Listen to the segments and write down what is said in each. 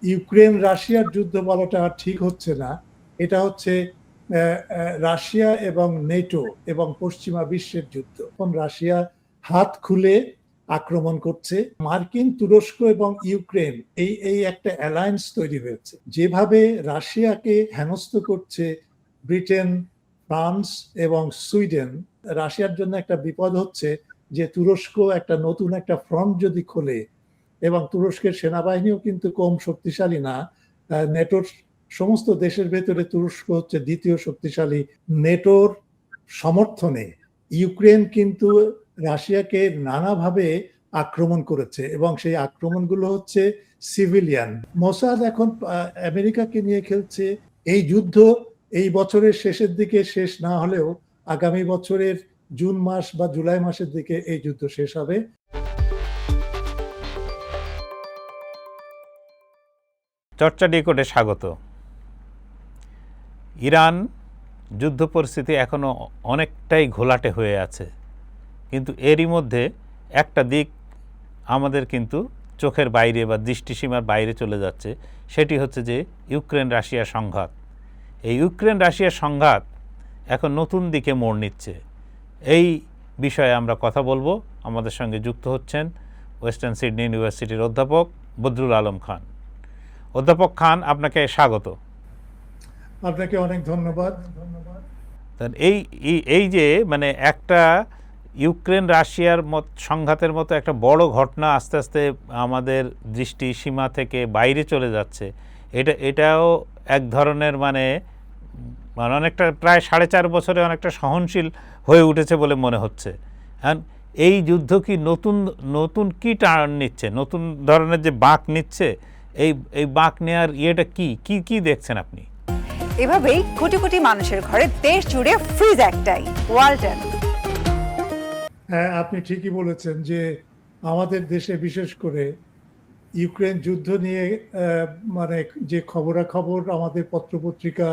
Ukraine রাশিয়ার যুদ্ধ বলাটা ঠিক হচ্ছে না, এটা হচ্ছে রাশিয়া এবং নেটো এবং পশ্চিমা বিশ্বের যুদ্ধ। এখন রাশিয়া হাত খুলে আক্রমণ করছে, মার্কিন, তুরস্ক এবং ইউক্রেন এই একটা অ্যালায়েন্স তৈরি হয়েছে। যেভাবে রাশিয়াকে হেনস্থ করছে ব্রিটেন, ফ্রান্স এবং সুইডেন, রাশিয়ার জন্য একটা বিপদ হচ্ছে যে তুরস্ক একটা নতুন একটা ফ্রন্ট যদি খোলে, এবং তুরস্কের সেনাবাহিনীও কিন্তু কম শক্তিশালী না, নেটোর সমস্ত দেশের ভেতরে তুরস্ক হচ্ছে দ্বিতীয় শক্তিশালী। নেটোর সমর্থনে ইউক্রেন কিন্তু রাশিয়াকে নানাভাবে আক্রমণ করেছে, এবং সেই আক্রমণগুলো হচ্ছে সিভিলিয়ান। মোসাদ এখন আমেরিকাকে নিয়ে খেলছে। এই যুদ্ধ এই বছরের শেষের দিকে শেষ না হলেও আগামী বছরের জুন মাস বা জুলাই মাসের দিকে এই যুদ্ধ শেষ হবে। চর্চা ডিকোডে স্বাগত। ইরান যুদ্ধ পরিস্থিতি এখনও অনেকটাই ঘোলাটে হয়ে আছে, কিন্তু এরই মধ্যে একটা দিক আমাদের কিন্তু চোখের বাইরে বা দৃষ্টিসীমার বাইরে চলে যাচ্ছে, সেটি হচ্ছে যে ইউক্রেন রাশিয়া সংঘাত। এই ইউক্রেন রাশিয়া সংঘাত এখন নতুন দিকে মোড় নিচ্ছে। এই বিষয়ে আমরা কথা বলবো। আমাদের সঙ্গে যুক্ত হচ্ছেন ওয়েস্টার্ন সিডনি ইউনিভার্সিটির অধ্যাপক বদরুল আলম খান। অধ্যাপক খান, আপনাকে স্বাগত। আপনাকে অনেক ধন্যবাদ। এই যে মানে একটা ইউক্রেন রাশিয়ার সংঘাতের মতো একটা বড় ঘটনা আস্তে আস্তে আমাদের দৃষ্টি সীমা থেকে বাইরে চলে যাচ্ছে, এটাও এক ধরনের মানে অনেকটা প্রায় 4.5 বছরে অনেকটা সহনশীল হয়ে উঠেছে বলে মনে হচ্ছে। হ্যাঁ, এই যুদ্ধ কি নতুন কি টার্ন নিচ্ছে, নতুন ধরনের যে বাঁক নিচ্ছে, এই বাঁক নেওয়ার ইয়েটা কি দেখছেন আপনি? এভাবেই কোটি কোটি মানুষের ঘরে দেশ জুড়ে ফ্রিজ একটাই, ওয়ালটন। হ্যাঁ, আপনি ঠিকই বলেছেন যে আমাদের দেশে বিশেষ করে ইউক্রেন যুদ্ধ নিয়ে মানে যে খবরাখবর আমাদের পত্রপত্রিকা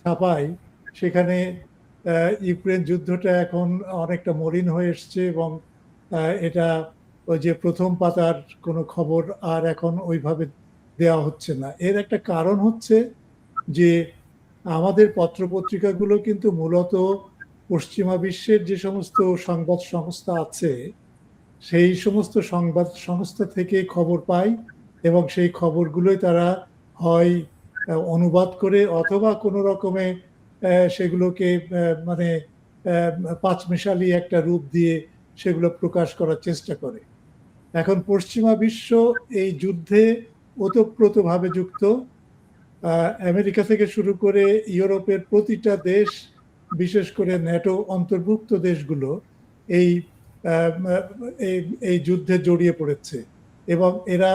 ছাপায়, সেখানে ইউক্রেন যুদ্ধটা এখন অনেকটা মলিন হয়ে এসছে, এবং এটা ওই যে প্রথম পাতার কোনো খবর আর এখন ওইভাবে দেওয়া হচ্ছে না। এর একটা কারণ হচ্ছে যে আমাদের পত্রপত্রিকাগুলো কিন্তু মূলত পশ্চিমা বিশ্বের যে সমস্ত সংবাদ সংস্থা আছে, সেই সমস্ত সংবাদ সংস্থা থেকে খবর পায়, এবং সেই খবরগুলোই তারা হয় অনুবাদ করে অথবা কোনো রকমে সেগুলোকে মানে পাঁচমিশালি একটা রূপ দিয়ে সেগুলো প্রকাশ করার চেষ্টা করে। এখন পশ্চিমা বিশ্ব এই যুদ্ধে ওতপ্রোতভাবে যুক্ত। আমেরিকা থেকে শুরু করে ইউরোপের প্রতিটা দেশ, বিশেষ করে ন্যাটো অন্তর্ভুক্ত দেশগুলো এই এই যুদ্ধে জড়িয়ে পড়েছে, এবং এরা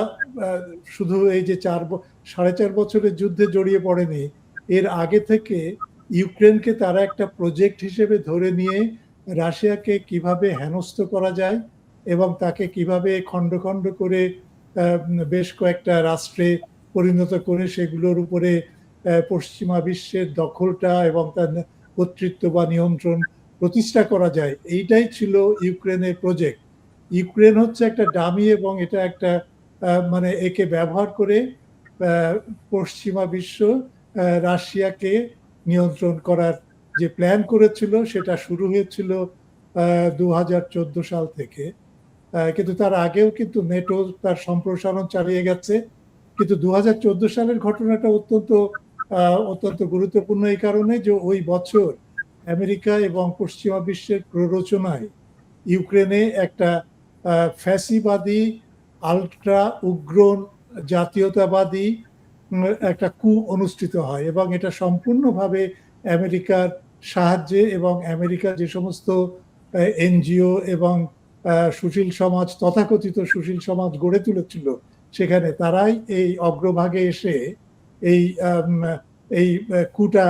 শুধু এই যে 4.5 বছরের যুদ্ধে জড়িয়ে পড়েনি, এর আগে থেকে ইউক্রেনকে তারা একটা প্রজেক্ট হিসেবে ধরে নিয়ে রাশিয়াকে কিভাবে হেনস্থ করা যায় এবং তাকে কিভাবে খণ্ড খণ্ড করে বেশ কয়েকটা রাষ্ট্রে পরিণত করে সেগুলোর উপরে পশ্চিমা বিশ্বের দখলটা এবং তার কর্তৃত্ব বা নিয়ন্ত্রণ প্রতিষ্ঠা করা যায়, এইটাই ছিল ইউক্রেনের প্রজেক্ট। ইউক্রেন হচ্ছে একটা ডামি, এবং এটা একটা মানে একে ব্যবহার করে পশ্চিমা বিশ্ব রাশিয়াকে নিয়ন্ত্রণ করার যে প্ল্যান করেছিল, সেটা শুরু হয়েছিল 2014 সাল থেকে। কিন্তু তার আগেও কিন্তু নেটো তার সম্প্রসারণ চালিয়ে গেছে। কিন্তু 2014 সালের ঘটনাটা অত্যন্ত গুরুত্বপূর্ণ এই কারণে যে ওই বছর আমেরিকা এবং পশ্চিমা বিশ্বের প্ররোচনায় ইউক্রেনে একটা ফ্যাসিবাদী, আলট্রা উগ্র জাতীয়তাবাদী একটা কু অনুষ্ঠিত হয়, এবং এটা সম্পূর্ণভাবে আমেরিকার সাহায্যে, এবং আমেরিকা যে সমস্ত এনজিও এবং সুশীল সমাজ, তথাকথিত সুশীল সমাজ গড়ে তুলেছিল, সেখানে তারাই এই অগ্রভাগে এসে এই কুটা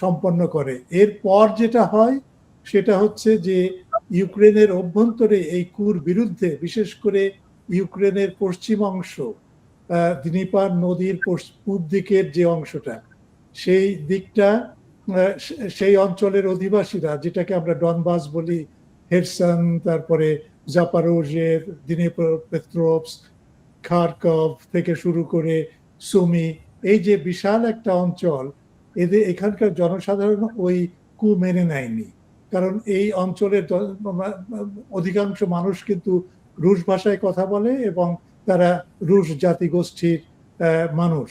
সম্পন্ন করে। এরপর যেটা হয় সেটা হচ্ছে যে ইউক্রেনের অভ্যন্তরে এই কুর বিরুদ্ধে, বিশেষ করে ইউক্রেনের পশ্চিম অংশ, দনিপার নদীর পূর্ব দিকের যে অংশটা, সেই দিকটা, সেই অঞ্চলের অধিবাসীরা, যেটাকে আমরা ডনবাস বলি, হেরসন, তারপরে জাপারোজের, দিনেপ্রপেট্রোভস্ক, খারকভ থেকে শুরু করে সুমি, এই যে বিশাল একটা অঞ্চল, এখানকার জনসাধারণ ওই কু মেনে নেয়নি। কারণ এই অঞ্চলের অধিকাংশ মানুষ কিন্তু রুশ ভাষায় কথা বলে এবং তারা রুশ জাতিগোষ্ঠীর মানুষ।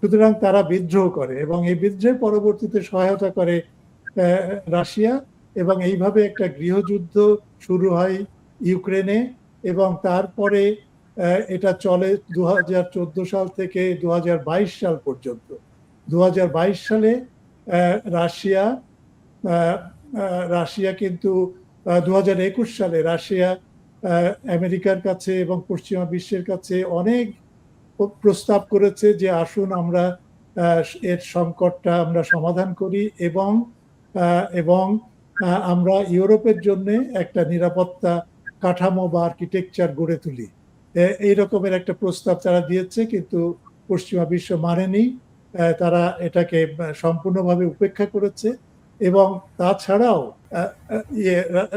সুতরাং তারা বিদ্রোহ করে এবং এই বিদ্রোহের পরবর্তীতে সহায়তা করে রাশিয়া, এবং এইভাবে একটা গৃহযুদ্ধ শুরু হয় ইউক্রেনে। এবং তারপরে এটা চলে 2014 সাল থেকে 2022 সাল পর্যন্ত। 2022 সালে রাশিয়া রাশিয়া কিন্তু 2021 সালে রাশিয়া আমেরিকার কাছে এবং পশ্চিমা বিশ্বের কাছে অনেক প্রস্তাব করেছে যে আসুন আমরা এর সংকটটা আমরা সমাধান করি এবং এবং আমরা ইউরোপের জন্য একটা নিরাপত্তা কাঠামো বা আর্কিটেকচার গড়ে তুলি। এই রকমের একটা প্রস্তাব তারা দিয়েছে, কিন্তু পশ্চিমা বিশ্ব মানেনি। তারা এটাকে সম্পূর্ণভাবে উপেক্ষা করেছে। এবং তাছাড়াও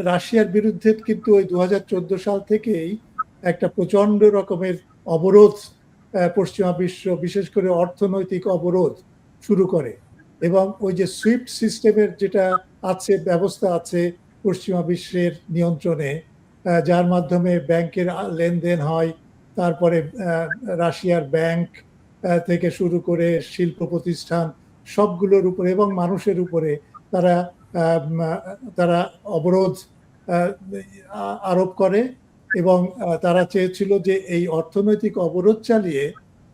রাশিয়ার বিরুদ্ধে কিন্তু ওই 2014 সাল থেকেই একটা প্রচন্ড রকমের অবরোধ পশ্চিমা বিশ্ব, বিশেষ করে অর্থনৈতিক অবরোধ শুরু করে। এবং ওই যে সুইফট সিস্টেমের যেটা আছে, ব্যবস্থা আছে পশ্চিমা বিশ্বের নিয়ন্ত্রণে, যার মাধ্যমে ব্যাংকের লেনদেন হয়, তারপরে রাশিয়ার ব্যাংক থেকে শুরু করে শিল্প প্রতিষ্ঠান সবগুলোর উপরে এবং মানুষের উপরে তারা তারা অবরোধ আরোপ করে। এবং তারা চেয়েছিল যে এই অর্থনৈতিক অবরোধ চালিয়ে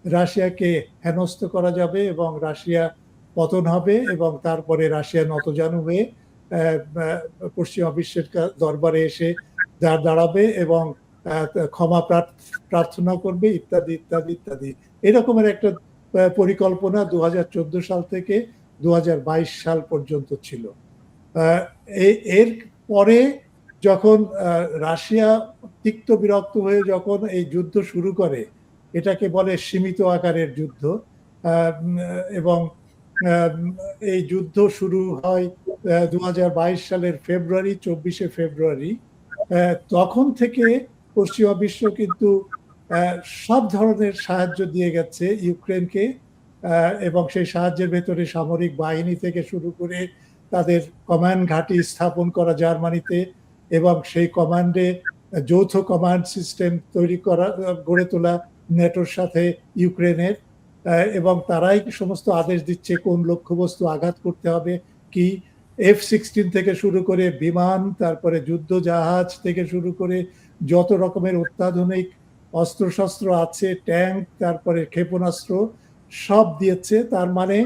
রাশিয়াকে হেনস্থ করা যাবে এবং রাশিয়া পতন হবে এবং তারপরে রাশিয়া নতজানু হয়ে পশ্চিমা বিশ্বের দরবারে এসে দাঁড়াবে এবং ক্ষমা প্রার্থনা করবে, ইত্যাদি ইত্যাদি ইত্যাদি। এরকমের একটা পরিকল্পনা 2014 সাল থেকে 2022 সাল পর্যন্ত ছিল। এর পরে যখন রাশিয়া তিক্ত বিরক্ত হয়ে যখন এই যুদ্ধ শুরু করে, এটাকে বলে সীমিত আকারের যুদ্ধ, এবং এই যুদ্ধ শুরু হয় 2022 সালের ফেব্রুয়ারি, 24শে ফেব্রুয়ারি। তখন থেকে পশ্চিমা বিশ্ব কিন্তু সব ধরনের সাহায্য দিয়ে গেছে ইউক্রেনকে, এবং সেই সাহায্যের ভেতরে সামরিক বাহিনী থেকে শুরু করে তাদের কমান্ড ঘাঁটি স্থাপন করা জার্মানিতে, এবং সেই কমান্ডে যৌথ কমান্ড সিস্টেম তৈরি করা, গড়ে তোলা নেটোর সাথে ইউক্রেনের, এবং তারাই সমস্ত আদেশ দিচ্ছে কোন লক্ষ্যবস্তু আঘাত করতে হবে, কি F-16 থেকে শুরু করে বিমান, তারপরে যুদ্ধ জাহাজ থেকে শুরু করে যত রকমের অত্যাধুনিক অস্ত্রশস্ত্র আছে, ট্যাঙ্ক, তারপরে ক্ষেপণাস্ত্র সব দিয়েছে। তার মানে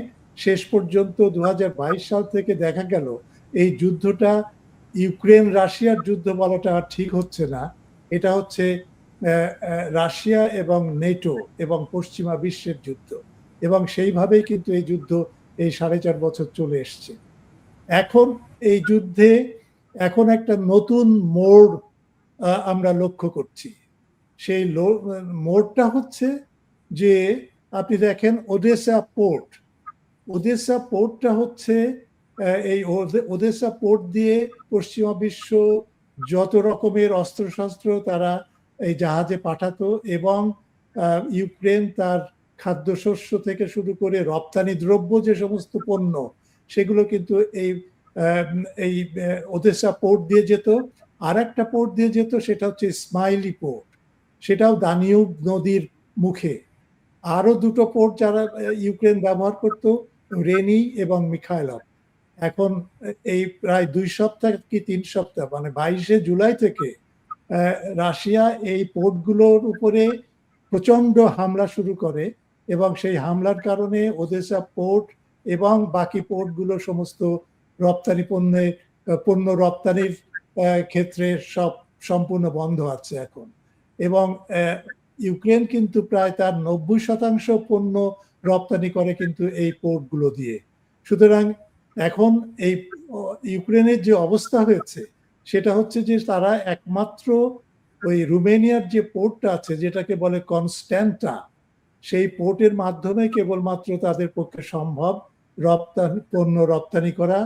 শেষ পর্যন্ত 2022 সাল থেকে দেখা গেল এই যুদ্ধটা ইউক্রেন রাশিয়ার যুদ্ধ বলাটা ঠিক হচ্ছে না, এটা হচ্ছে রাশিয়া এবং নেটো এবং পশ্চিমা বিশ্বের যুদ্ধ। এবং সেইভাবেই কিন্তু এই যুদ্ধ এই 4.5 বছর চলে এসছে। এখন এই যুদ্ধে এখন একটা নতুন মোড় আমরা লক্ষ্য করছি। সেই মোড়টা হচ্ছে যে আপনি দেখেন ওডেসা পোর্ট, ওডেসা পোর্টটা হচ্ছে এই ওডেসা পোর্ট দিয়ে পশ্চিমা বিশ্ব যত রকমের অস্ত্রশস্ত্র তারা এই জাহাজে পাঠাতো, এবং ইউক্রেন তার খাদ্যশস্য থেকে শুরু করে রপ্তানি দ্রব্য যে সমস্ত পণ্য সেগুলো কিন্তু এই ওডেসা পোর্ট দিয়ে যেত। আর একটা পোর্ট দিয়ে যেত, সেটা হচ্ছে স্মাইলি পোর্ট, সেটাও দানিউব নদীর মুখে। আরো দুটো পোর্ট যারা ইউক্রেন ব্যবহার করত, রেনি এবং মিখাইলভ। এখন এই প্রায় 2 সপ্তাহ কি 3 সপ্তাহ, মানে 22শে জুলাই থেকে রাশিয়া এই পোর্টগুলোর উপরে প্রচন্ড হামলা শুরু করে, এবং সেই হামলার কারণে ওডেসা পোর্ট এবং বাকি পোর্টগুলো সমস্ত রপ্তানি পণ্য রপ্তানির ক্ষেত্রে সব সম্পূর্ণ বন্ধ আছে এখন। এবং ইউক্রেন কিন্তু প্রায় তার 90% পণ্য রপ্তানি করে কিন্তু এই পোর্টগুলো দিয়ে। সুতরাং এখন এই ইউক্রেনের যে অবস্থা হয়েছে সেটা হচ্ছে যে তারা একমাত্র ওই রুমেনিয়ার যে পোর্টটা আছে, যেটাকে বলে কনস্ট্যান্টা, সেই পোর্টের মাধ্যমে কেবলমাত্র তাদের পক্ষে সম্ভব পণ্য রপ্তানি করা।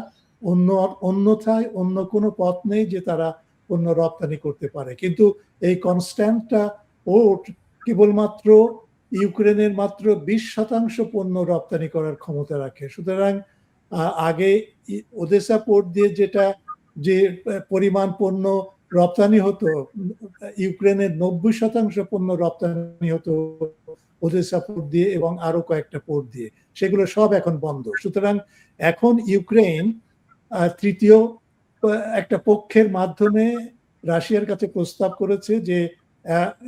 অন্যথায় অন্য কোনো পথ নেই যে তারা পণ্য রপ্তানি করতে পারে। কিন্তু এই কনস্ট্যান্টা পোর্ট কেবলমাত্র ইউক্রেনের মাত্র 20% পণ্য রপ্তানি করার ক্ষমতা রাখে। সুতরাং আগে ওদেসা পোর্ট দিয়ে যে পরিমাণ পণ্য রপ্তানি হতো, ইউক্রেনের 90% পণ্য রপ্তানি হতো ওদেসা পোর্ট দিয়ে এবং আরো কয়েকটা পোর্ট দিয়ে, সেগুলো সব এখন বন্ধ। সুতরাং এখন ইউক্রেন তৃতীয় একটা পক্ষের মাধ্যমে রাশিয়ার কাছে প্রস্তাব করেছে যে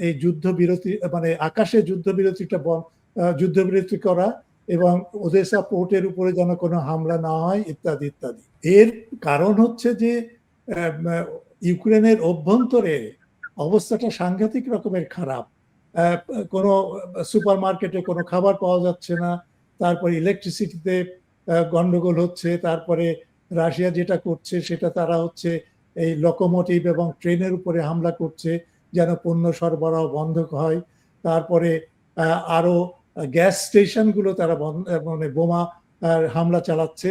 এই যুদ্ধবিরতি, মানে আকাশে যুদ্ধবিরতি করা এবং ওদেসা পোর্টের উপরে যেন কোনো হামলা না হয় ইত্যাদি ইত্যাদি। এর কারণ হচ্ছে যে ইউক্রেনের অভ্যন্তরে অবস্থাটা সাংঘাতিক রকমের খারাপ। কোনো সুপার মার্কেটে কোনো খাবার পাওয়া যাচ্ছে না, তারপরে ইলেকট্রিসিটিতে গন্ডগোল হচ্ছে, তারপরে রাশিয়া যেটা করছে সেটা তারা হচ্ছে এই লোকোমোটিভ এবং ট্রেনের উপরে হামলা করছে যেন পণ্য সরবরাহ বন্ধ হয়। তারপরে আরো গ্যাস স্টেশনগুলো তারা মানে বোমা হামলা চালাচ্ছে।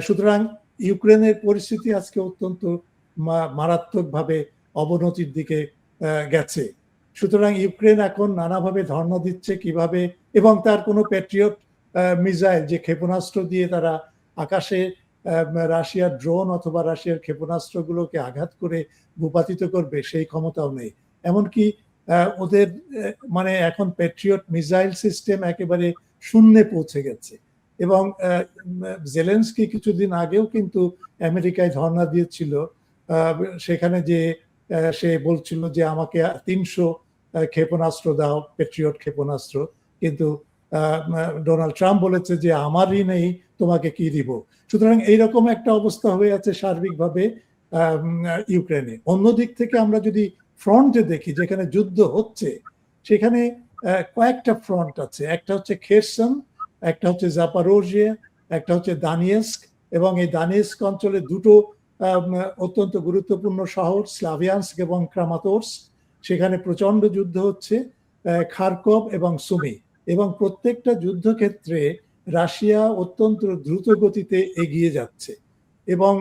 সুতরাং ইউক্রেনের পরিস্থিতি আজকে অত্যন্ত মারাত্মকভাবে অবনতির দিকে গেছে। সুতরাং ইউক্রেন এখন নানাভাবে ধর্ণা দিচ্ছে কিভাবে, এবং তার কোনো প্যাট্রিয়ট মিসাইল যে ক্ষেপণাস্ত্র দিয়ে তারা আকাশে রাশিয়ার ড্রোন অথবা রাশিয়ার ক্ষেপণাস্ত্রগুলোকে আঘাত করে ভূপাতিত করবে সেই ক্ষমতাও নেই। এমনকি ওদের মানে এখন প্যাট্রিয়ট মিসাইল সিস্টেম একেবারে শূন্যে পৌঁছে গেছে। এবং জেলেনস্কি কিছুদিন আগেও কিন্তু আমেরিকায় ধর্ণা দিয়েছিল, সেখানে যে সে বলছিল যে আমাকে 300 ক্ষেপণাস্ত্র দাও, প্যাট্রিয়ট ক্ষেপণাস্ত্র, কিন্তু ডোনাল্ড ট্রাম্প বলেছে যে আমারই নেই, তোমাকে কি দিব। সুতরাং এইরকম একটা অবস্থা হয়ে আছে সার্বিকভাবে ইউক্রেনে। অন্যদিক থেকে আমরা যদি ফ্রন্টে দেখি যেখানে যুদ্ধ হচ্ছে, সেখানে কয়েকটা ফ্রন্ট আছে। একটা হচ্ছে খেরসন, একটা হচ্ছে জাপারোজিয়া, একটা হচ্ছে দানিয়েস্ক, এবং এই দানিয়েস্ক অঞ্চলে দুটো অত্যন্ত গুরুত্বপূর্ণ শহর, স্লাভিয়ানস্ক এবং ক্রামাতোর্স্ক, সেখানে প্রচন্ড যুদ্ধ হচ্ছে, খারকভ এবং সুমি। এবং প্রত্যেকটা যুদ্ধক্ষেত্রে রাশিয়া অত্যন্ত দ্রুত গতিতে এগিয়ে যাচ্ছে, এবং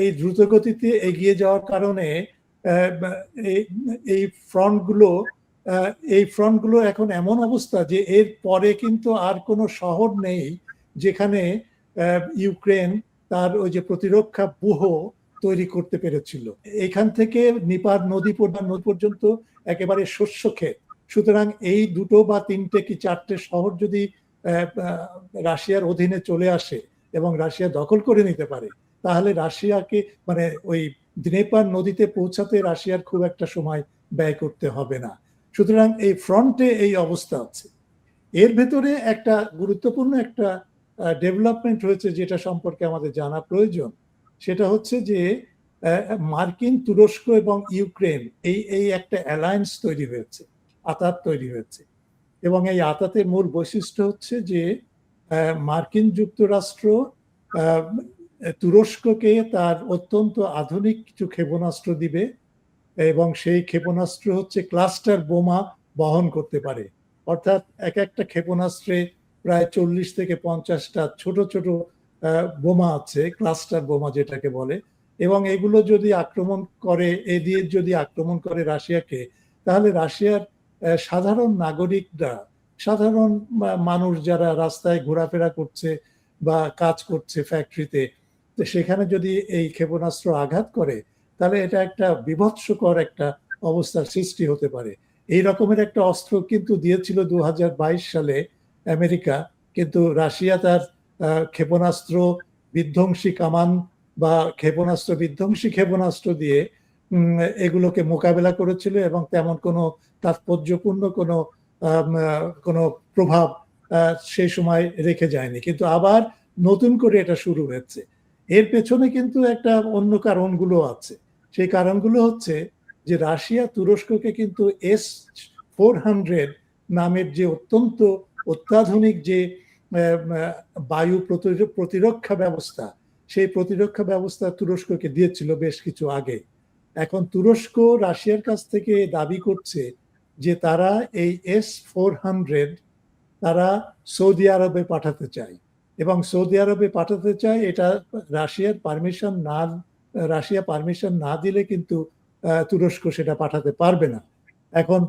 এই দ্রুত গতিতে এগিয়ে যাওয়ার কারণে এই ফ্রন্টগুলো এখন এমন অবস্থা যে এর পরে কিন্তু আর কোনো শহর নেই যেখানে ইউক্রেন তার ওই যে প্রতিরক্ষা ব্যূহ তৈরি করতে পেরেছিল। এখান থেকে নিপার নদী পর্যন্ত একেবারে শস্যক্ষেত। সুতরাং এই দুটো বা তিনটে কি চারটে শহর যদি রাশিয়ার অধীনে চলে আসে এবং রাশিয়া দখল করে নিতে পারে, তাহলে রাশিয়াকে মানে ওই দনেপার নদীতে পৌঁছাতে রাশিয়ার খুব একটা সময় ব্যয় করতে হবে না। সুতরাং এই ফ্রন্টে এই অবস্থা আছে। এর ভেতরে একটা গুরুত্বপূর্ণ একটা ডেভেলপমেন্ট হয়েছে যেটা সম্পর্কে আমাদের জানা প্রয়োজন। সেটা হচ্ছে যে মার্কিন, তুরস্ক এবং ইউক্রেন এই একটা অ্যালায়েন্স তৈরি হয়েছে, আতাত তৈরি হয়েছে। এবং এই আতাতের মূল বৈশিষ্ট্য হচ্ছে যে মার্কিন যুক্তরাষ্ট্র তুরস্ককে তার অত্যন্ত আধুনিক কিছু ক্ষেপণাস্ত্র দিবে, এবং সেই ক্ষেপণাস্ত্র হচ্ছে ক্লাস্টার বোমা বহন করতে পারে। অর্থাৎ একটা ক্ষেপণাস্ত্রে প্রায় 40 থেকে 50টা ছোট ছোট বোমা আছে, ক্লাস্টার বোমা যেটাকে বলে। এবং এগুলো যদি আক্রমণ করে রাশিয়াকে, তাহলে রাশিয়ার সাধারণ নাগরিকরা, সাধারণ মানুষ যারা রাস্তায় ঘোরাফেরা করছে বা কাজ করছে ফ্যাক্টরিতে, সেখানে যদি এই ক্ষেপণাস্ত্র আঘাত করে, তাহলে এটা একটা বিভৎসকর একটা অবস্থার সৃষ্টি হতে পারে। এই রকমের একটা অস্ত্র কিন্তু দিয়েছিল 2022 সালে আমেরিকা, কিন্তু রাশিয়া তার ক্ষেপণাস্ত্র বিধ্বংসী কামান বা বিধ্বংসী ক্ষেপণাস্ত্র দিয়ে এগুলোকে মোকাবেলা করেছিল, এবং তেমন কোনো তাৎপর্যপূর্ণ কোনো প্রভাব সেই সময় রেখে যায়নি। কিন্তু আবার নতুন করে এটা শুরু হয়েছে। এর পেছনে কিন্তু একটা অন্য কারণগুলো আছে। সেই কারণগুলো হচ্ছে যে রাশিয়া তুরস্ককে কিন্তু S-400 নামের যে অত্যাধুনিক যে বায়ু প্রতিরক্ষা ব্যবস্থা, সেই প্রতিরক্ষা ব্যবস্থা তুরস্ককে দিয়েছিল বেশ কিছু আগে। এখন তুরস্ক রাশিয়ার কাছ থেকে দাবি করছে যে তারা এই S-400 তারা সৌদি আরবে পাঠাতে চায়, এবং সৌদি আরবে পাঠাতে চায় এটা রাশিয়া পারমিশন না দিলে কিন্তু তুরস্ক সেটা পাঠাতে পারবে না। এখন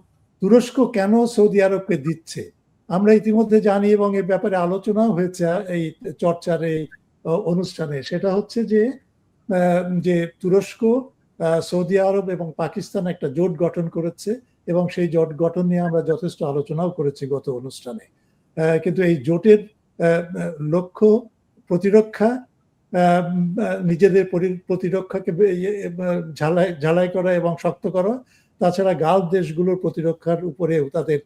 তুরস্ক কেন সৌদি আরবকে দিচ্ছে আমরা ইতিমধ্যে জানি এবং এ ব্যাপারে আলোচনাও হয়েছে এই চর্চার এই অনুষ্ঠানে। সেটা হচ্ছে যে তুরস্ক, সৌদি আরব এবং পাকিস্তান একটা জোট গঠন করেছে এবং সেই জোট গঠন নিয়ে আমরা যথেষ্ট আলোচনাও করেছি গত অনুষ্ঠানে। কিন্তু এই জোটের লক্ষ্য প্রতিরক্ষা, নিজেদের প্রতিরক্ষাকে ঝালাই করা এবং শক্ত করা, তাছাড়া গালফ দেশগুলোর প্রতিরক্ষার উপরেও তাদের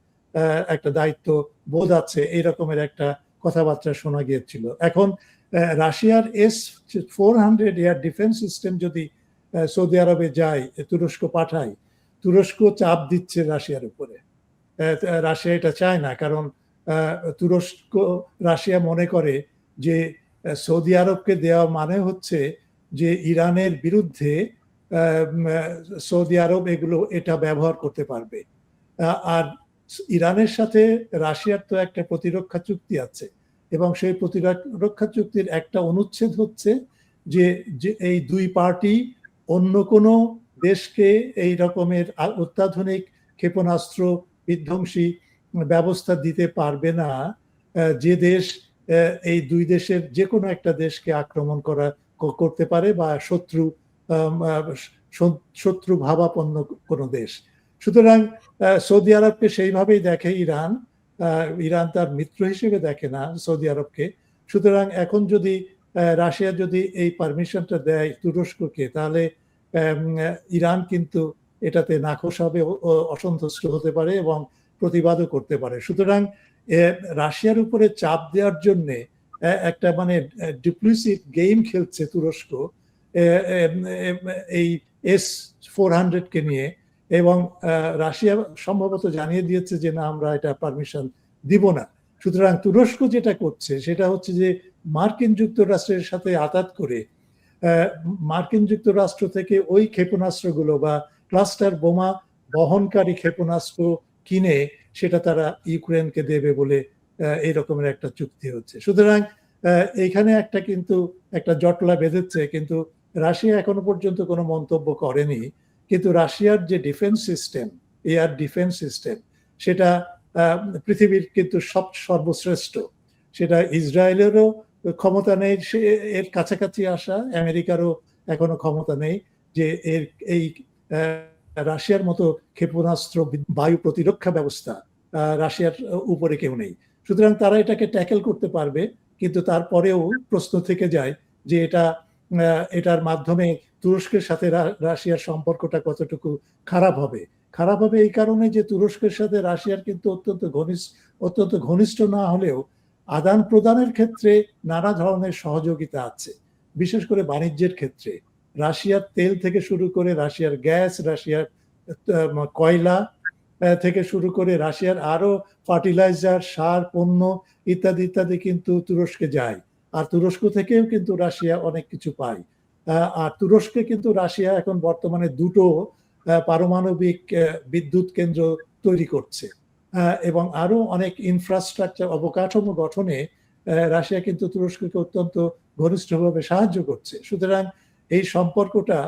একটা দায়িত্ব বোধ আছে, এই রকমের একটা কথাবার্তা শোনা গিয়েছিল। এখন রাশিয়ার S-400 এয়ার ডিফেন্স সিস্টেম যদি সৌদি আরবে যায়, তুরস্ক পাঠায়, তুরস্ক চাপ দিচ্ছে রাশিয়ার উপরে। রাশিয়া এটা চায় না, কারণ রাশিয়া মনে করে যে সৌদি আরবকে দেওয়া মানে হচ্ছে যে ইরানের বিরুদ্ধে সৌদি আরব এটা ব্যবহার করতে পারবে। আর ইরানের সাথে রাশিয়ার তো একটা প্রতিরক্ষা চুক্তি আছে এবং সেই প্রতিরক্ষা চুক্তির একটা অনুচ্ছেদ হচ্ছে যে এই দুই পার্টি অন্য কোনো দেশকে এই রকমের অত্যাধুনিক ক্ষেপণাস্ত্র বিধ্বংসী ব্যবস্থা দিতে পারবে না যে দেশ এই দুই দেশের যে কোনো একটা দেশকে আক্রমণ করতে পারে বা শত্রু ভাবাপন্ন কোনো দেশ। সুতরাং সৌদি আরবকে সেইভাবেই দেখে ইরান তার মিত্র হিসেবে দেখে না সৌদি আরবকে। সুতরাং এখন যদি রাশিয়া যদি এই পারমিশনটা দেয় তুরস্ককে, তাহলে ইরান কিন্তু এটাতে নাখোশ হবে, অসন্তুষ্ট হতে পারে এবং প্রতিবাদও করতে পারে। সুতরাং রাশিয়ার উপরে চাপ দেওয়ার জন্য একটা মানে ডিপ্লুসিভ গেম খেলছে তুরস্ক এই S-400 কে নিয়ে, এবং রাশিয়া সম্ভবত জানিয়ে দিয়েছে যে না, আমরা এটা পারমিশন দিব না। সুতরাং তুরস্ক যেটা করছে সেটা হচ্ছে যে মার্কিন যুক্তরাষ্ট্রের সাথে আঘাত করে মার্কিন যুক্তরাষ্ট্র থেকে ওই ক্ষেপণাস্ত্রগুলো বা ক্লাস্টার বোমা বহনকারী ক্ষেপণাস্ত্র কিনে সেটা তারা ইউক্রেনকে দেবে বলে এই রকমের একটা চুক্তি হচ্ছে। সুতরাং এইখানে একটা জটলা বেঁধেছে, কিন্তু রাশিয়া এখনো পর্যন্ত কোনো মন্তব্য করেনি। কিন্তু রাশিয়ার যে defence system, air defence system, সেটা পৃথিবীর কিন্তু সর্বশ্রেষ্ঠ। সেটা ইসরায়েলেরও ক্ষমতা নেই এর কাছাকাছি আসা, আমেরিকারও এখনো ক্ষমতা নেই যে এই রাশিয়ার মতো ক্ষেপণাস্ত্র বায়ু প্রতিরক্ষা ব্যবস্থা রাশিয়ার উপরে কেউ নেই। সুতরাং তারা এটাকে ট্যাকেল করতে পারবে, কিন্তু তারপরেও প্রশ্ন থেকে যায় যে এটার মাধ্যমে তুরস্কের সাথে রাশিয়ার সম্পর্কটা কতটুকু খারাপ হবে এই কারণে যে তুরস্কের সাথে রাশিয়ার কিন্তু অত্যন্ত ঘনিষ্ঠ না হলেও আদান প্রদানের ক্ষেত্রে নানা ধরনের সহযোগিতা আছে, বিশেষ করে বাণিজ্যের ক্ষেত্রে। রাশিয়ার তেল থেকে শুরু করে রাশিয়ার গ্যাস, রাশিয়ার কয়লা থেকে শুরু করে রাশিয়ার আরো ফার্টিলাইজার, সার, পণ্য ইত্যাদি ইত্যাদি কিন্তু তুরস্কে যায়। আর তুরস্ক থেকেও কিন্তু রাশিয়া অনেক কিছু পায়। আর তুরস্কে কিন্তু রাশিয়া এখন বর্তমানে 2টো পারমাণবিক বিদ্যুৎ কেন্দ্র তৈরি করছে এবং আরো অনেক ইনফ্রাস্ট্রাকচার অবকাঠামো গঠনে রাশিয়া কিন্তু তুরস্ককে অত্যন্ত ঘনিষ্ঠভাবে সাহায্য করছে। সুতরাং এই সম্পর্কটা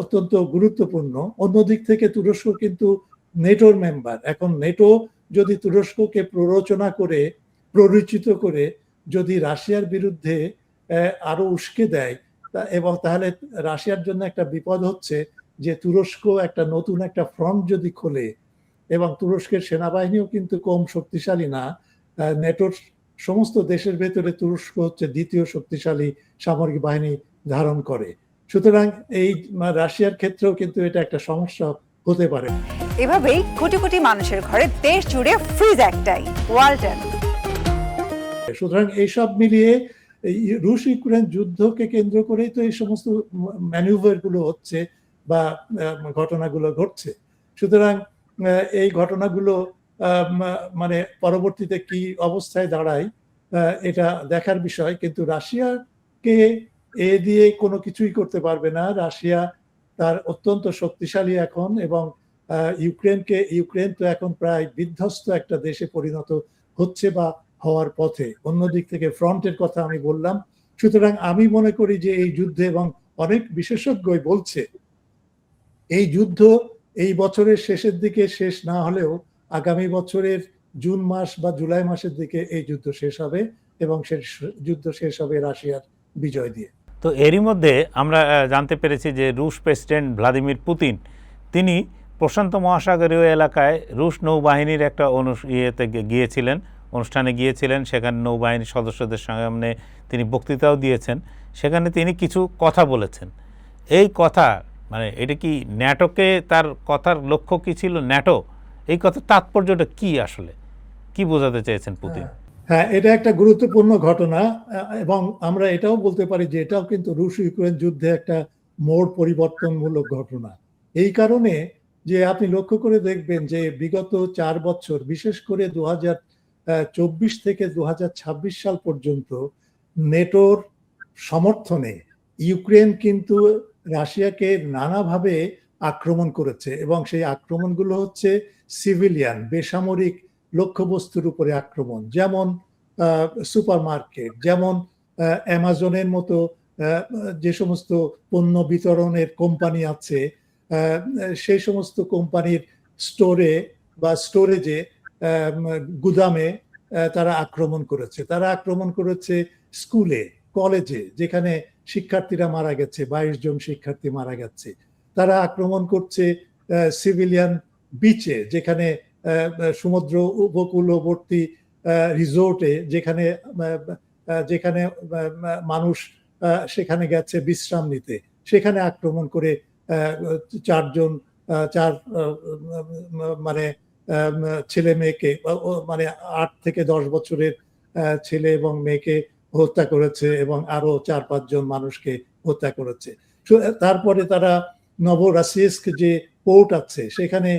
অত্যন্ত গুরুত্বপূর্ণ। অন্যদিক থেকে তুরস্ক কিন্তু নেটোর মেম্বার। এখন নেটো যদি তুরস্ককে প্ররোচিত করে যদি রাশিয়ার বিরুদ্ধে আরো উস্কে দেয়, এবং তাহলে রাশিয়ার জন্য একটা বিপদ হচ্ছে যে তুরস্ক নতুন একটা ফ্রন্ট যদি খোলে, এবং তুরস্কের সেনাবাহিনীও কিন্তু কম শক্তিশালী না। নেটোর সমস্ত দেশের ভেতরে তুরস্ক হচ্ছে দ্বিতীয় শক্তিশালী সামরিক বাহিনী ধারণ করে। সুতরাং এই রাশিয়ার ক্ষেত্রেও কিন্তু এটা একটা সমস্যা হতে পারে। এভাবেই কোটি কোটি মানুষের ঘরে দেশ জুড়ে ফ্রিজ একটাই, ওয়ালটন। সুতরাং এইসব মিলিয়ে রুশ ইউক্রেন যুদ্ধকে কেন্দ্র করেই তো এই সমস্ত ম্যানুভার গুলো হচ্ছে বা ঘটনাগুলো ঘটছে। সুতরাং এই ঘটনাগুলো মানে পরবর্তীতে কি অবস্থায় দাঁড়ায় এটা দেখার বিষয়। কিন্তু রাশিয়াকে দিয়ে কোনো কিছুই করতে পারবে না। রাশিয়া তার অত্যন্ত শক্তিশালী এখন, এবং ইউক্রেন তো এখন প্রায় বিধ্বস্ত একটা দেশে পরিণত হচ্ছে বা হওয়ার পথে। অন্যদিক থেকে ফ্রন্টের কথা আমি বললাম। সুতরাং আমি মনে করি যে এই যুদ্ধে, এবং অনেক বিশেষজ্ঞই বলছে, এই যুদ্ধ এই বছরের শেষের দিকে শেষ না হলেও আগামী বছরের জুন মাস বা জুলাই মাসের দিকে এই যুদ্ধ শেষ হবে এবং সে যুদ্ধ শেষ হবে রাশিয়ার বিজয় দিয়ে। তো এরই মধ্যে আমরা জানতে পেরেছি যে রুশ প্রেসিডেন্ট ভ্লাদিমির পুতিন তিনি প্রশান্ত মহাসাগরীয় এলাকায় রুশ নৌবাহিনীর একটা গিয়েছিলেন, অনুষ্ঠানে গিয়েছিলেন। সেখানে নৌবাহিনীর সদস্যদের সামনে তিনি বক্তৃতাও দিয়েছেন। সেখানে তিনি কিছু কথা বলেছেন। এই কথা মানে এটা কি ন্যাটোকে, তার কথার লক্ষ্য কি ছিল ন্যাটো? এই কথার তাৎপর্যটা কি, আসলে কি বোঝাতে চেয়েছেন পুতিন? হ্যাঁ, এটা একটা গুরুত্বপূর্ণ ঘটনা এবং আমরা এটাও বলতে পারি যে এটাও কিন্তু রুশ ইউক্রেন যুদ্ধে একটা মোড় পরিবর্তনমূলক ঘটনা। এই কারণে যে আপনি লক্ষ্য করে দেখবেন যে বিগত 4 বছর, বিশেষ করে 2024 থেকে 2026 সাল পর্যন্ত নেটোর সমর্থনে ইউক্রেন কিন্তু রাশিয়াকে নানাভাবে আক্রমণ করেছে এবং সেই আক্রমণগুলো হচ্ছে সিভিলিয়ান, বেসামরিক লক্ষ্যবস্তুর উপরে আক্রমণ, যেমন সুপারমার্কেট, যেমন অ্যামাজনের মতো যে সমস্ত পণ্য বিতরণের কোম্পানি আছে সেই সমস্ত কোম্পানির স্টোরে বা স্টোরেজে, গুদামে তারা আক্রমণ করেছে। তারা আক্রমণ করেছে স্কুলে, কলেজে, যেখানে শিক্ষার্থীরা মারা গেছে, 22 জন শিক্ষার্থী মারা গেছে। তারা আক্রমণ করছে সিভিলিয়ান বিচে, যেখানে সমুদ্র উপকূলবর্তী রিসোর্টে, যেখানে যেখানে মানুষ সেখানে গেছে বিশ্রাম নিতে, সেখানে আক্রমণ করে 4 মানে ছেলে মেয়েকে, মানে 8 থেকে 10 বছরের ছেলে এবং মেয়েকে হত্যা করেছে এবং আরো 4-5 জন মানুষকে হত্যা করেছে। তারপরে তারা নভোরসিস্ক যে পোর্ট আছে, সেখানে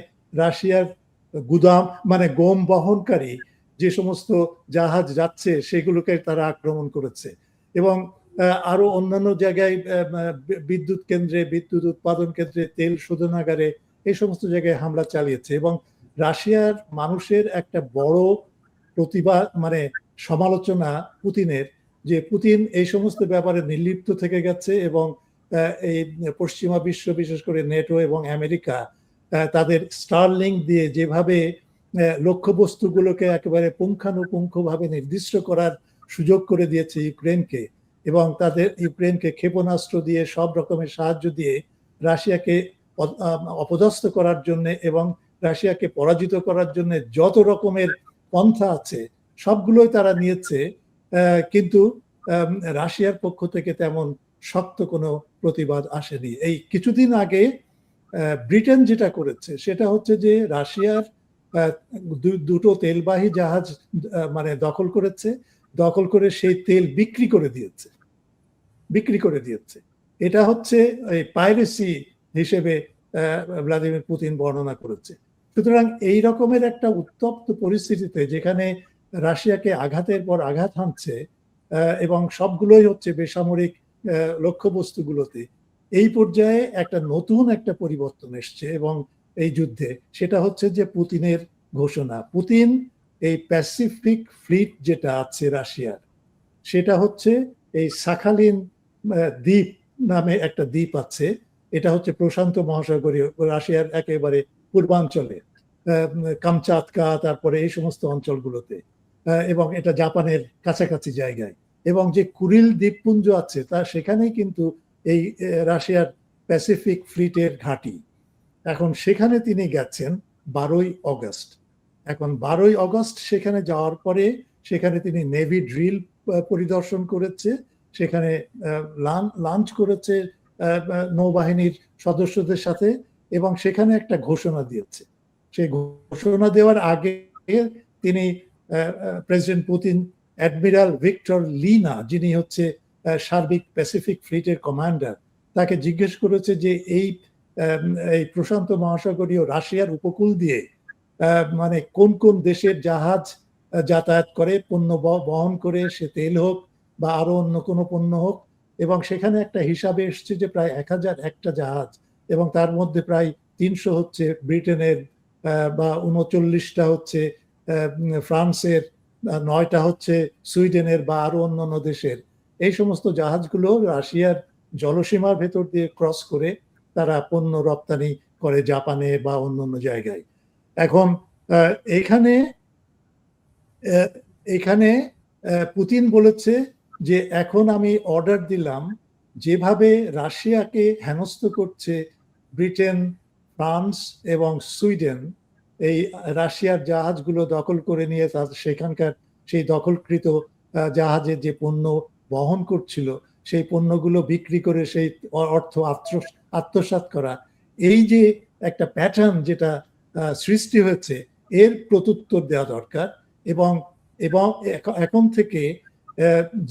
রাশিয়ার গুদাম মানে গম বহনকারী যে সমস্ত জাহাজ যাচ্ছে সেগুলোকে তারা আক্রমণ করেছে এবং আরো অন্যান্য জায়গায় বিদ্যুৎ কেন্দ্রে, বিদ্যুৎ উৎপাদন কেন্দ্রে, তেল শোধনাগারে, এই সমস্ত জায়গায় হামলা চালিয়েছে। এবং রাশিয়ার মানুষের একটা বড় প্রতিবাদ মানে সমালোচনা পুতিনের, যে পুতিন এই সমস্ত ব্যাপারে নির্লিপ্ত থেকে গেছে এবং এই পশ্চিমা বিশ্ব, বিশেষ করে নেটো এবং আমেরিকা, তাদের স্টারলিংক দিয়ে যেভাবে লক্ষ্যবস্তুগুলোকে একেবারে পুঙ্খানুপুঙ্খভাবে নির্দিষ্ট করার সুযোগ করে দিয়েছে ইউক্রেনকে, এবং তাদের ইউক্রেনকে ক্ষেপণাস্ত্র দিয়ে, সব রকমের সাহায্য দিয়ে রাশিয়াকে অপদস্থ করার জন্য এবং রাশিয়াকে পরাজিত করার জন্য যত রকমের পন্থা আছে সবগুলোই তারা নিয়েছে, কিন্তু রাশিয়ার পক্ষ থেকে তেমন শক্ত কোনো প্রতিবাদ আসেনি। এই কিছুদিন আগে ব্রিটেন যেটা করেছে সেটা হচ্ছে যে রাশিয়ার দুটো তেলবাহী জাহাজ মানে দখল করেছে, দখল করে সেই তেল বিক্রি করে দিয়েছে। এটা হচ্ছে এই পাইরেসি হিসেবে ভ্লাদিমির পুতিন বর্ণনা করেছে। সুতরাং এই রকমের একটা উত্তপ্ত পরিস্থিতিতে, যেখানে রাশিয়াকে আঘাতের পর আঘাত হানছে এবং সবগুলোই হচ্ছে বেসামরিক লক্ষ্যবস্তুগুলোতে, এই পর্যায়ে একটা নতুন একটা পরিবর্তন এসছে এবং এই যুদ্ধে সেটা হচ্ছে যে পুতিনের ঘোষণা। পুতিন এই প্যাসিফিক ফ্লিট যেটা আছে রাশিয়ার, সেটা হচ্ছে এই সাখালিন দ্বীপ নামে একটা দ্বীপ আছে। এটা হচ্ছে প্রশান্ত মহাসাগরীয় রাশিয়ার একেবারে পূর্বাঞ্চলে, কামচাতকা, তারপরে এই সমস্ত অঞ্চলগুলোতে, এবং এটা জাপানের কাছাকাছি জায়গায়। এবং যে কুরিল দ্বীপপুঞ্জ আছে তা সেখানেই কিন্তু এই রাশিয়ার প্যাসিফিক ফ্লিটের ঘাঁটি। এখন সেখানে তিনি গেছেন 12ই অগস্ট। এখন 12ই অগস্ট সেখানে যাওয়ার পরে সেখানে তিনি নেভি ড্রিল পরিদর্শন করেছে, সেখানে লাঞ্চ করেছে নৌবাহিনীর সদস্যদের সাথে এবং সেখানে একটা ঘোষণা দিয়েছে। সেই ঘোষণা দেওয়ার আগে তিনি president Putin admiral Victor Lina, যিনি হচ্ছে সার্বিক প্যাসিফিক ফ্লিটের কমান্ডার, তাকে জিজ্ঞেস করেছে যে এই প্রশান্ত মহাসাগরীয় রাশিয়ার উপকূল দিয়ে মানে কোন কোন দেশের জাহাজ যাতায়াত করে, পণ্য বহন করে, সে তেল হোক বা আরো অন্য কোনো পণ্য হোক। এবং সেখানে একটা হিসাবে এসছে যে প্রায় 1001টা জাহাজ, এবং তার মধ্যে প্রায় 300 হচ্ছে ব্রিটেনের, বা 39টা হচ্ছে ফ্রান্সের, 9টা হচ্ছে সুইডেনের বা আরো অন্যান্য দেশের। এই সমস্ত জাহাজগুলো রাশিয়ার জলসীমার ভেতর দিয়ে ক্রস করে তারা পণ্য রপ্তানি করে জাপানে বা অন্যান্য জায়গায়। এখন এখানে এখানে পুতিন বলেছে যে এখন আমি অর্ডার দিলাম, যেভাবে রাশিয়াকে হেনস্থ করছে ব্রিটেন, ফ্রান্স এবং সুইডেন, এই রাশিয়ার জাহাজগুলো দখল করে নিয়ে সেখানকার সেই দখলকৃত জাহাজে যে পণ্য বহন করছিল সেই পণ্যগুলো বিক্রি করে সেই অর্থ আত্মসাৎ করা, এই যে একটা প্যাটার্ন যেটা সৃষ্টি হয়েছে, এর প্রত্যুত্তর দেওয়া দরকার। এবং এবং এখন থেকে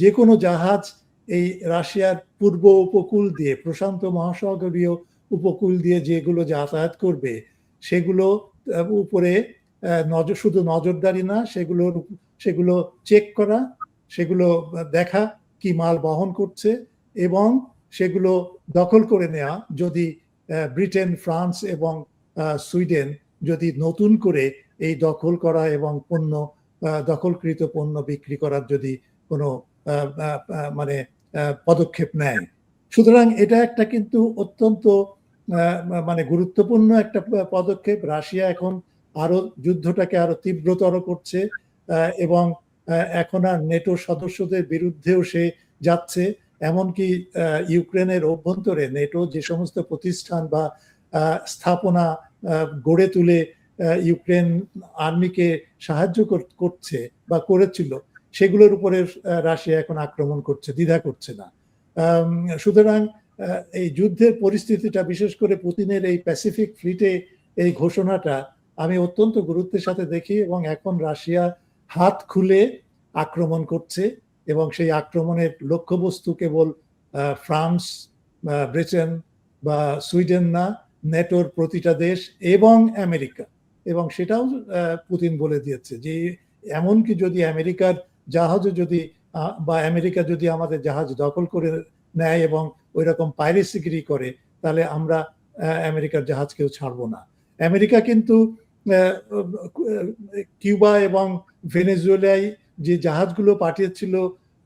যে কোনো জাহাজ এই রাশিয়ার পূর্ব উপকূল দিয়ে, প্রশান্ত মহাসাগরীয় উপকূল দিয়ে যেগুলো যাতায়াত করবে, সেগুলো উপরে শুধু নজরদারি না, সেগুলো চেক করা, সেগুলো দেখা কি মাল বহন করছে, এবং সেগুলো দখল করে নেওয়া যদি ব্রিটেন, ফ্রান্স এবং সুইডেন যদি নতুন করে এই দখল করা এবং দখলকৃত পণ্য বিক্রি করার যদি কোনো মানে পদক্ষেপ নেয়। সুতরাং এটা একটা কিন্তু অত্যন্ত মানে গুরুত্বপূর্ণ একটা পদক্ষেপ। রাশিয়া এখন আরো যুদ্ধটাকে আরো তীব্রতর করছে এবং এখন আর নেটো সদস্যদের বিরুদ্ধেও সে যাচ্ছে। এমনকি ইউক্রেনের অভ্যন্তরে নেটো যে সমস্ত প্রতিষ্ঠান বা স্থাপনা গড়ে তুলে ইউক্রেন আর্মিকে সাহায্য করছে বা করেছিল, সেগুলোর উপরে রাশিয়া এখন আক্রমণ করছে, দ্বিধা করছে না। সুতরাং এই যুদ্ধের পরিস্থিতিটা, বিশেষ করে পুতিনের এই প্যাসিফিক ফ্লিটে এই ঘোষণাটা আমি অত্যন্ত গুরুত্বের সাথে দেখি। এবং এখন রাশিয়া হাত খুলে আক্রমণ করছে, এবং সেই আক্রমণের লক্ষ্যবস্তু কেবল ফ্রান্স, ব্রিটেন বা সুইডেন না, নেটোর প্রতিটা দেশ এবং আমেরিকা। এবং সেটাও পুতিন বলে দিয়েছে যে এমনকি যদি আমেরিকার জাহাজও যদি বা আমেরিকা যদি আমাদের জাহাজ দখল করে নেয় এবং ওই রকম পাইরেসিগিরি করে, তাহলে আমরা আমেরিকার জাহাজকেও ছাড়বো না। আমেরিকা কিন্তু কিউবা এবং ভেনেজুয়েলায় যে জাহাজগুলো পাঠিয়েছিল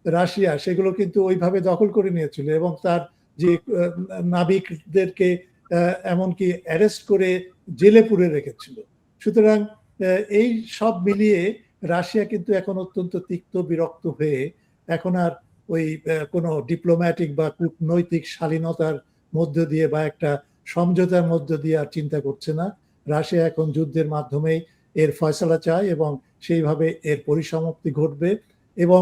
রাশিয়া, সেগুলো কিন্তু ওইভাবে দখল করে নিয়েছিল এবং তার যে নাবিকদেরকে এমনকি অ্যারেস্ট করে জেলে পুরে রেখেছিল। সুতরাং এই সব মিলিয়ে রাশিয়া কিন্তু এখন অত্যন্ত তিক্ত বিরক্ত হয়ে এখন আর ওই কোনো ডিপ্লোম্যাটিক বা কূটনৈতিক শালীনতার মধ্য দিয়ে বা একটা সমঝোতার মধ্য দিয়ে আর চিন্তা করছে না। রাশিয়া এখন যুদ্ধের মাধ্যমেই এর ফয়সালা চায় এবং সেইভাবে এর পরিসমাপ্তি ঘটবে। এবং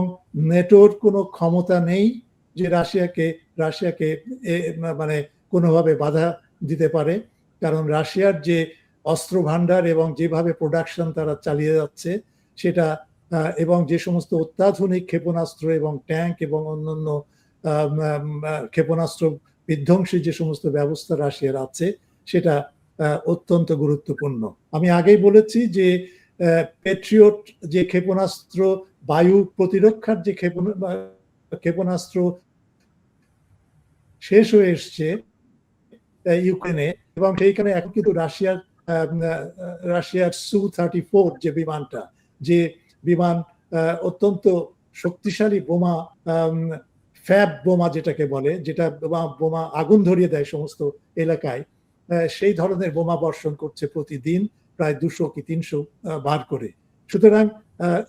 নেটোর কোনো ক্ষমতা নেই যে রাশিয়াকে মানে কোনোভাবে বাধা দিতে পারে, কারণ রাশিয়ার যে অস্ত্র ভান্ডার এবং যেভাবে প্রোডাকশন তারা চালিয়ে যাচ্ছে সেটা, এবং যে সমস্ত অত্যাধুনিক ক্ষেপণাস্ত্র এবং ট্যাঙ্ক এবং অন্যান্য ক্ষেপণাস্ত্র বিধ্বংসী যে সমস্ত ব্যবস্থা রাশিয়ার আছে, সেটা অত্যন্ত গুরুত্বপূর্ণ। আমি আগেই বলেছি যে প্যাট্রিয়ট যে ক্ষেপণাস্ত্র, বায়ু প্রতিরক্ষার যে ক্ষেপণাস্ত্র শেষ হয়ে এসছে ইউক্রেনে, এবং সেইখানে এখন কিন্তু রাশিয়ার Su-34 যে বিমানটা, যে বিমান অত্যন্ত শক্তিশালী বোমা, ফ্যাব বোমা যেটাকে বলে, যেটা বোমা আগুন ধরিয়ে দেয় সমস্ত এলাকায়, সেই ধরনের বোমা বর্ষণ করছে প্রতিদিন প্রায় 200 কি 300 বার করে। সুতরাং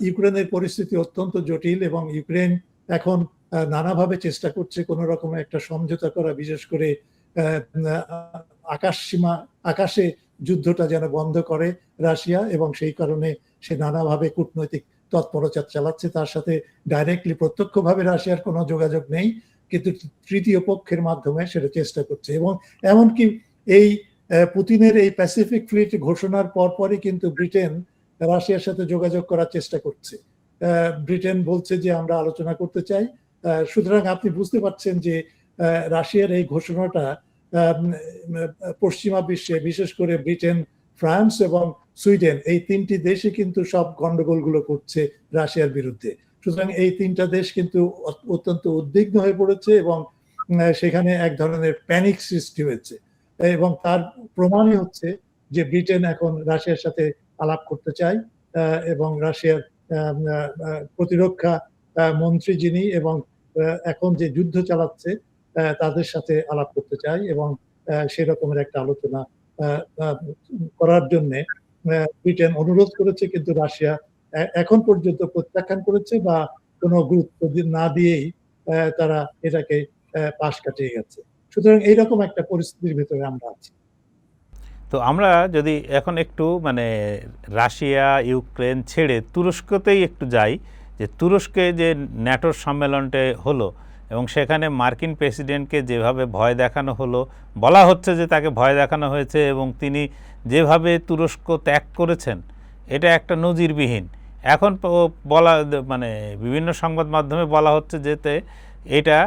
ইউক্রেনের পরিস্থিতি অত্যন্ত জটিল এবং ইউক্রেন এখন নানাভাবে চেষ্টা করছে কোনো রকম একটা সমঝোতা করা, বিশেষ করে আকাশে যুদ্ধটা যেন বন্ধ করে রাশিয়া, এবং সেই কারণে সে নানাভাবে কূটনৈতিক তৎপরতা চালাচ্ছে। তার সাথে ডাইরেক্টলি প্রত্যক্ষভাবে রাশিয়ার কোনো যোগাযোগ নেই, কিন্তু তৃতীয় পক্ষের মাধ্যমে সেটা চেষ্টা করছে। এবং এমনকি এই পুতিনের এই প্যাসিফিক ফ্লিট ঘোষণার পরপরই কিন্তু ব্রিটেন রাশিয়ার সাথে যোগাযোগ করার চেষ্টা করছে। ব্রিটেন বলছে যে আমরা আলোচনা করতে চাই। সুতরাং আপনি বুঝতে পারছেন যে রাশিয়ার এই ঘোষণাটা পশ্চিমা বিশ্বে, বিশেষ করে ব্রিটেন, ফ্রান্স এবং সুইডেন, এই তিনটি দেশে কিন্তু সব গন্ডগোলগুলো করছে রাশিয়ার বিরুদ্ধে। সুতরাং এই তিনটা দেশ কিন্তু অত্যন্ত উদ্বিগ্ন হয়ে পড়েছে এবং সেখানে এক ধরনের প্যানিক সৃষ্টি হয়েছে। এবং তার প্রমাণই হচ্ছে যে ব্রিটেন এখন রাশিয়ার সাথে আলাপ করতে চায়, এবং রাশিয়ার প্রতিরক্ষা মন্ত্রী যিনি এবং এখন যে যুদ্ধ চালাচ্ছে তাদের সাথে আলাপ করতে চায়, এবং সেই রকমের একটা আলোচনা করার জন্য ব্রিটেন অনুরোধ করেছে, কিন্তু রাশিয়া এখন পর্যন্ত প্রত্যাখ্যান করেছে বা কোনো গুরুত্ব না দিয়েই তারা এটাকে পাশ কাটিয়ে গেছে। সুতরাং এইরকম একটা পরিস্থিতির ভেতরে আমরা আছি। তো আমরা যদি এখন একটু মানে রাশিয়া ইউক্রেন ছেড়ে তুরস্কতেই একটু যাই, যে তুরস্কে যে ন্যাটোর সম্মেলনটা হলো এবং সেখানে মার্কিন প্রেসিডেন্টকে যেভাবে ভয় দেখানো হলো, বলা হচ্ছে যে তাকে ভয় দেখানো হয়েছে এবং তিনি যেভাবে তুরস্ক ত্যাগ করেছেন এটা একটা নজিরবিহীন। এখন বলা মানে বিভিন্ন সংবাদ মাধ্যমে বলা হচ্ছে যেতে এটা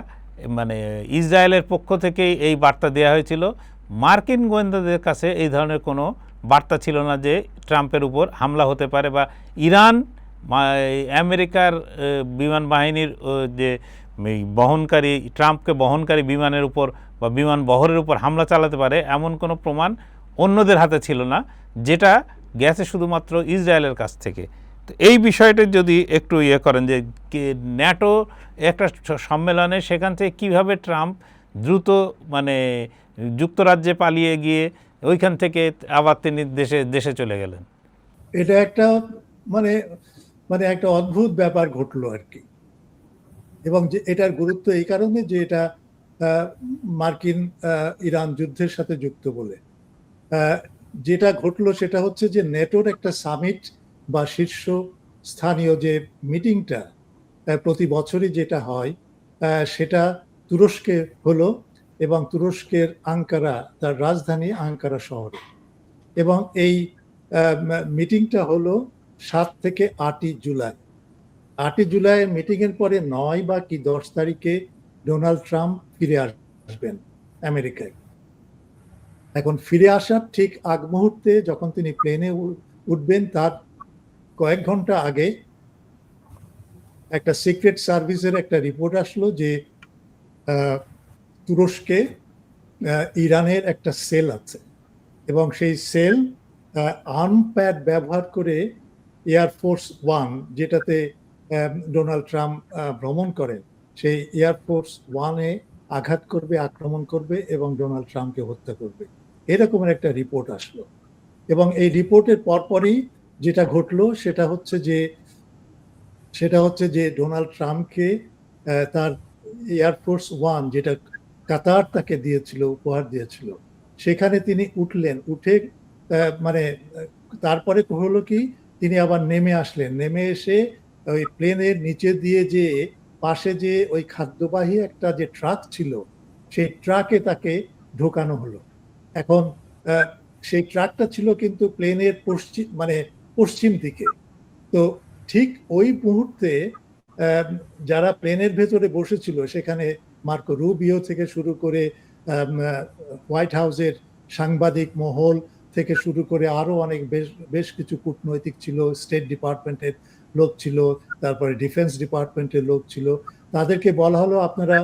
মানে ইসরায়েলের পক্ষ থেকেই এই বার্তা দেওয়া হয়েছিল, মার্কিন গোয়েন্দাদের কাছে এই ধরনের কোনো বার্তা ছিল না যে ট্রাম্পের উপর হামলা হতে পারে বা ইরান আমেরিকার বিমান বাহিনীর যে বহনকারী ট্রাম্পকে বহনকারী বিমানের উপর বা বিমান বহরের উপর হামলা চালাতে পারে এমন কোনো প্রমাণ অন্যদের হাতে ছিল না, যেটা গেছে শুধুমাত্র ইসরায়েলের কাছ থেকে। তো এই বিষয়টা যদি একটু ইয়ে করেন যে ন্যাটো একটা সম্মেলনে সেখান থেকে কীভাবে ট্রাম্প দ্রুত মানে যুক্তরাজ্যে পালিয়ে গিয়ে ওইখান থেকে আবার তিনি দেশে চলে গেলেন। এটা একটা মানে মানে একটা অদ্ভুত ব্যাপার ঘটলো আর কি। এবং যে এটার গুরুত্ব এই কারণে যে এটা মার্কিন ইরান যুদ্ধের সাথে যুক্ত বলে। যেটা ঘটলো সেটা হচ্ছে যে নেটোর একটা সামিট বা শীর্ষ স্থানীয় যে মিটিংটা প্রতি বছরই যেটা হয় সেটা তুরস্কে হলো, এবং তুরস্কের আঙ্কারা, তার রাজধানী আঙ্কারা শহরে। এবং এই মিটিংটা হলো 7 থেকে 8ই জুলাই। 8ই জুলাই মিটিংয়ের পরে 9 বা কি 10 তারিখে ডোনাল্ড ট্রাম্প ফিরে আসবেন আমেরিকায়। এখন ফিরে আসার ঠিক আগ মুহূর্তে যখন তিনি প্লেনে উঠবেন তার কয়েক ঘন্টা আগে একটা সিক্রেট সার্ভিসের একটা রিপোর্ট আসলো যে তুরস্কে ইরানের একটা সেল আছে, এবং সেই সেল আর্মপ্যাড ব্যবহার করে এয়ারফোর্স 1 যেটাতে ডোনাল্ড ট্রাম্প ভ্রমণ করেন সেই এয়ারফোর্স 1-এ আঘাত করবে, আক্রমণ করবে এবং ডোনাল্ড ট্রাম্পকে হত্যা করবে, এরকমের একটা রিপোর্ট আসলো। এবং এই রিপোর্টের পরপরই যেটা ঘটলো সেটা হচ্ছে যে ডোনাল্ড ট্রাম্পকে তার এয়ারফোর্স 1 যেটা কাতার তাকে দিয়েছিল, উপহার দিয়েছিল, সেখানে তিনি উঠলেন। উঠে মানে তারপরে হলো কি তিনি আবার নেমে আসলেন। নেমে এসে ওই প্লেনের নিচে দিয়ে যে পাশে যে ওই খাদ্যবাহী একটা যে ট্রাক ছিল সেই ট্রাকে তাকে ঢোকানো হলো। এখন সেই ট্রাকটা ছিল কিন্তু প্লেনের পশ্চিম দিকে। তো ঠিক ওই মুহূর্তে যারা প্লেনের ভেতরে বসেছিল সেখানে মার্কো রুবিও থেকে শুরু করে হোয়াইট হাউসের সাংবাদিক মহল থেকে শুরু করে আরো অনেক বেশ কিছু কূটনৈতিক ছিল, স্টেট ডিপার্টমেন্টের লোক ছিল, তারপরে ডিফেন্স ডিপার্টমেন্টের লোক ছিল। তাদেরকে বলা হলো আপনারা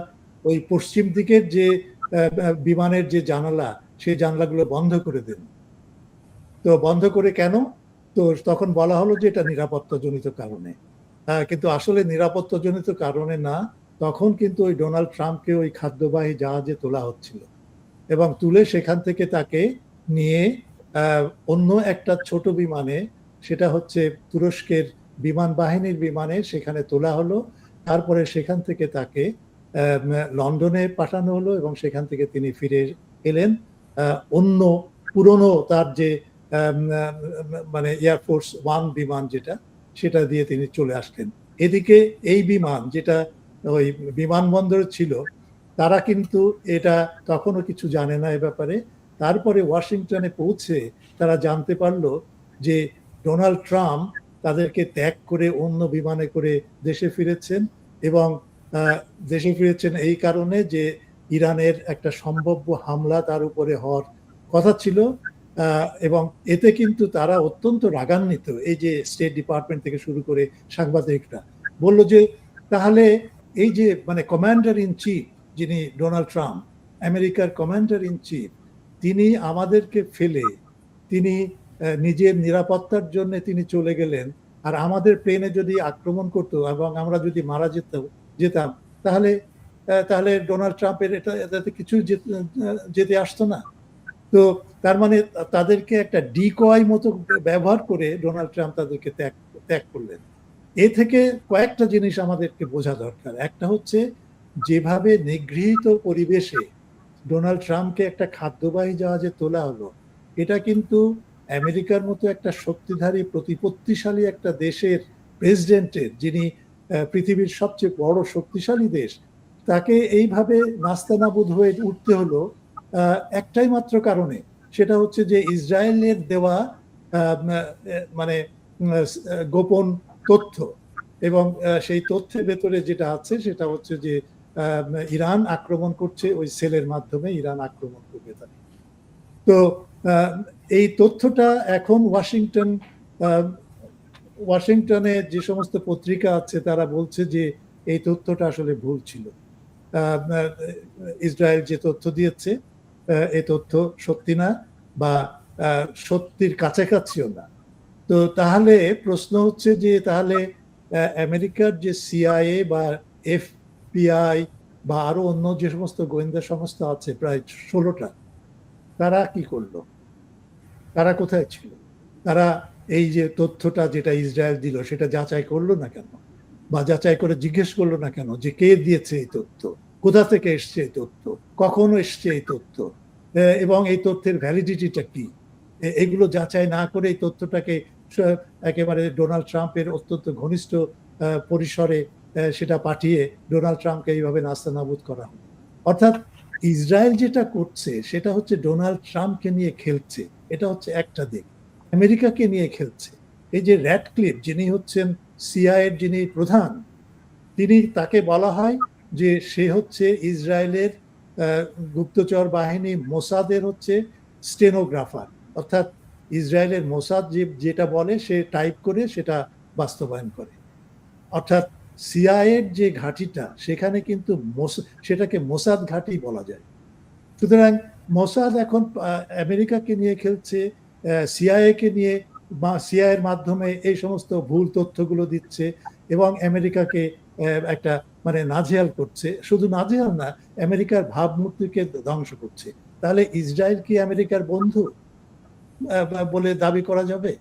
ওই পশ্চিম দিকের যে বিমানের যে জানালা সেই জানালাগুলো বন্ধ করে দেন। তো বন্ধ করে কেন? তো তখন বলা হলো যে এটা নিরাপত্তাজনিত কারণে। কিন্তু আসলে নিরাপত্তাজনিত কারণে না, তখন কিন্তু ওই ডোনাল্ড ট্রাম্পকে ওই খাদ্যবাহী জাহাজে তোলা হচ্ছিল এবং তুলে সেখান থেকে তাকে নিয়ে অন্য একটা ছোট বিমানে, সেটা হচ্ছে তুরস্কের বিমান বাহিনীর বিমানে, সেখানে তোলা হলো। তারপরে সেখান থেকে তাকে লন্ডনে পাঠানো হলো এবং সেখান থেকে তিনি ফিরে এলেন অন্য পুরনো তার যে মানে এয়ারফোর্স 1 বিমান যেটা, সেটা দিয়ে তিনি চলে আসলেন। এদিকে এই বিমান যেটা ওই বিমানবন্দরে ছিল তারা কিন্তু এটা তখনও কিছু জানে না এ ব্যাপারে। তারপরে ওয়াশিংটনে পৌঁছে তারা জানতে পারলো যে ডোনাল্ড ট্রাম্প তাদেরকে ত্যাগ করে অন্য বিমানে করে দেশে ফিরেছেন, এবং দেশে ফিরেছেন এই কারণে যে ইরানের একটা সম্ভাব্য হামলা তার উপরে হওয়ার কথা ছিল। এবং এতে কিন্তু তারা অত্যন্ত রাগান্বিত। এই যে স্টেট ডিপার্টমেন্ট থেকে শুরু করে সাংবাদিকরা বলল যে তাহলে এই যে মানে কমান্ডার ইন চিফ যিনি ডোনাল্ড ট্রাম্প, আমেরিকার কমান্ডার ইন চিফ, তিনি আমাদেরকে ফেলে তিনি নিজের নিরাপত্তার জন্য তিনি চলে গেলেন, আর আমাদের প্লেনে যদি আক্রমণ করতো এবং আমরা যদি মারা যেতাম তাহলে ডোনাল্ড ট্রাম্পের এটাতে কিছু যেতে আসতো না। তো তার মানে তাদেরকে একটা ডিকয় মতো ব্যবহার করে ডোনাল্ড ট্রাম্প তাদেরকে ত্যাগ করলেন। এ থেকে কয়েকটা জিনিস আমাদেরকে বোঝা দরকার। একটা হচ্ছে যেভাবে নিগৃহীত পরিবেশে ডোনাল্ড ট্রাম্পকে একটা খাদ্যবাহী জাহাজে তোলা হলো, এটা কিন্তু আমেরিকার মতো একটা শক্তিধারী প্রতিপত্তিশালী একটা দেশের প্রেসিডেন্টের, যিনি পৃথিবীর সবচেয়ে বড় শক্তিশালী দেশ, তাকে এইভাবে নাস্তানাবুদ হয়ে উঠতে হলো একটাই মাত্র কারণে। সেটা হচ্ছে যে ইসরায়েলের দেওয়া মানে গোপন তথ্য, এবং সেই তথ্যের ভেতরে যেটা আছে সেটা হচ্ছে যে ইরান আক্রমণ করছে, ওই সেলের মাধ্যমে ইরান আক্রমণ করবে তাকে। তো এই তথ্যটা এখন ওয়াশিংটনে যে সমস্ত পত্রিকা আছে তারা বলছে যে এই তথ্যটা আসলে ভুল ছিল। ইসরায়েল যে তথ্য দিয়েছে এই তথ্য সত্যি না, বা সত্যির কাছাকাছিও না। তো তাহলে প্রশ্ন হচ্ছে যে তাহলে আমেরিকার যে সিআইএ বা এফবিআই বা আরো অন্য যে সমস্ত গোয়েন্দা সংস্থা আছে প্রায় 16টা, তারা কি করলো? তারা কোথায় ছিল? তারা এই যে তথ্যটা যেটা ইসরায়েল দিল সেটা যাচাই করলো না কেন? বা যাচাই করে জিজ্ঞেস করলো না কেন যে কে দিয়েছে এই তথ্য, কোথা থেকে এসছে এই তথ্য, কখন এসছে এই তথ্য, এবং এই তথ্যের ভ্যালিডিটিটা কি? এগুলো যাচাই না করে এই তথ্যটাকে একেবারে ডোনাল্ড ট্রাম্পের অত্যন্ত ঘনিষ্ঠ পরিসরে সেটা পাঠিয়ে ডোনাল্ড ট্রাম্পকে এইভাবে নাস্তানাবুদ করা হয়। অর্থাৎ ইসরায়েল যেটা করছে সেটা হচ্ছে ডোনাল্ড ট্রাম্পকে নিয়ে খেলছে, এটা হচ্ছে একটা দিক। আমেরিকাকে নিয়ে খেলছে। এই যে র্যাডক্লিফ, যিনি হচ্ছেন সিআইএর যিনি প্রধান, তাকে বলা হয় যে সে হচ্ছে ইসরায়েলের গুপ্তচর বাহিনী মোসাদের হচ্ছে স্টেনোগ্রাফার, অর্থাৎ ইসরায়েলের মোসাদ যেটা বলে সে টাইপ করে সেটা বাস্তবায়ন করে। অর্থাৎ সিআইএর যে ঘাঁটিটা সেখানে কিন্তু সেটাকে মোসাদ ঘাঁটি বলা যায়। সুতরাং মোসাদ এখন আমেরিকাকে নিয়ে খেলছে, সিআইএ কে নিয়ে, বা সিআইএর মাধ্যমে এই সমস্ত ভুল তথ্যগুলো দিচ্ছে এবং আমেরিকাকে একটা মানে নাজেহাল করছে। শুধু নাজেহাল না, আমেরিকার ভাবমূর্তিকে ধ্বংস করছে। তাহলে ইসরায়েল কি আমেরিকার বন্ধু বলে দাবি করা যাবে?